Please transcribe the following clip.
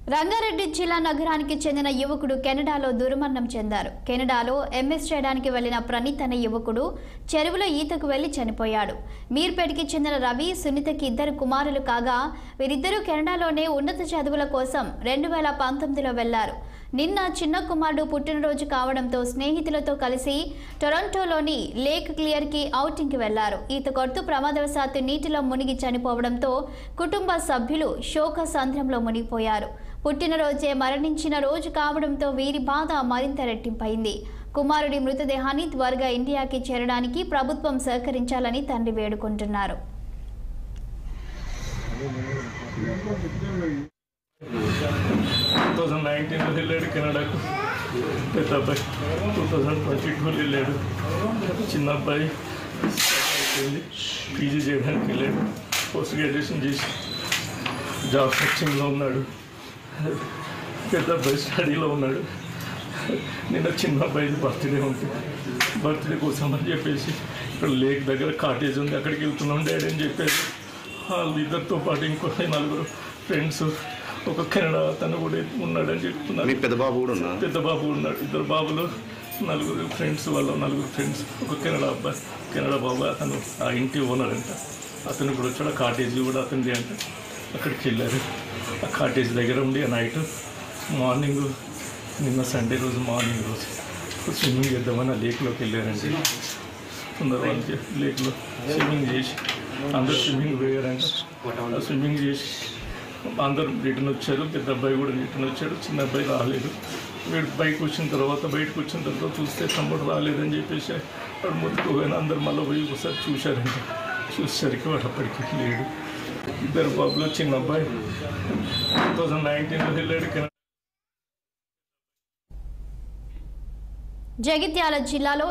రంగారెడ్డి జిల్లా నగరానికి చెందిన యువకుడు కెనడాలో దుర్మరణం చెందారు. కెనడాలో ఎంఎస్ చేయడానికి వెళ్లిన ప్రణీత్ అనే యువకుడు చెరువులో ఈతకు వెళ్లి చనిపోయాడు. మీర్పేటకి చెందిన రవి, సునీతకి 2 కుమారులు కాగా వీరిద్దరూ కెనడాలోనే ఉన్నత చదువుల కోసం 2019లో వెళ్లారు. నిన్న చిన్న కుమారుడు పుట్టినరోజు కావడంతో స్నేహితులతో కలిసి టొరంటోలోని లేక్ క్లియర్కి ఔటింగ్కి వెళ్లారు. ఈత కొడుతూ ప్రమాదవశాత్తు నీటిలో మునిగి చనిపోవడంతో కుటుంబ సభ్యులు శోక సంద్రంలో మునిగిపోయారు. పుట్టినరోజే మరణించిన రోజు కావడంతో వీరి బాధ మరింత రెట్టింపైంది. కుమారుడి మృతదేహాన్ని త్వరగా ఇండియాకి చేరడానికి ప్రభుత్వం సహకరించాలని తండ్రి వేడుకుంటున్నారు. 2019లో వెళ్ళాడు కెనడాకు. పెద్ద అబ్బాయి 2022లో వెళ్ళాడు. చిన్న అబ్బాయి పీజీ చేయడానికి వెళ్ళాడు. పోస్ట్ గ్రాడ్యుయేషన్ చేసి జాబ్ సెర్చింగ్లో ఉన్నాడు. పెద్ద అబ్బాయి స్టడీలో ఉన్నాడు. నిన్న చిన్న అబ్బాయి బర్త్డే ఉంటుంది. బర్త్డే కోసం అని చెప్పేసి ఇక్కడ లేక్ దగ్గర కాటేజ్ ఉంది, అక్కడికి వెళ్తున్నాం డాడీ అని చెప్పేసి వాళ్ళు ఇద్దరితో పాటు ఇంకో 4 ఫ్రెండ్స్, ఒక కెనడా అతను కూడా ఉన్నాడని చెప్తున్నారు. పెద్ద బాబు కూడా ఉన్నాడు. 2 బాబులు, 4 ఫ్రెండ్స్, వాళ్ళ 4 ఫ్రెండ్స్. ఒక కెనడా అబ్బాయి, కెనడా బాబు, అతను ఆ ఇంటి ఓనర్ అంట. అతను కూడా వచ్చాడు. కాటేజ్ కూడా అతనిది అంట. అక్కడికి వెళ్ళారు. ఆ కాటేజ్ దగ్గర ఉండి నైట్ మార్నింగ్, నిన్న సండే రోజు మార్నింగ్ రోజు స్విమ్మింగ్ చేద్దామని ఆ లేక్లోకి వెళ్ళారండి. సుందరవానికి లేక్లో స్విమ్మింగ్ చేసి అందరు స్విమ్మింగ్ పోయారంట. స్విమ్మింగ్ చేసి అందరూ రిటర్న్ వచ్చారు. పెద్ద అబ్బాయి కూడా రిటర్న్ వచ్చాడు. చిన్న అబ్బాయి రాలేదు. వీడు బయటకు వచ్చిన తర్వాత చూస్తే తమ్ముడు రాలేదని చెప్పేసి వాడు ముట్టుకోగానే అందరు మళ్ళీ పోయి ఒకసారి చూశారంట. చూసేసరికి వాడు అప్పటికి లేడు. 2 బాబులు, చిన్న అబ్బాయి 2019లో వెళ్ళాడు. జగిత్యాల జిల్లాలో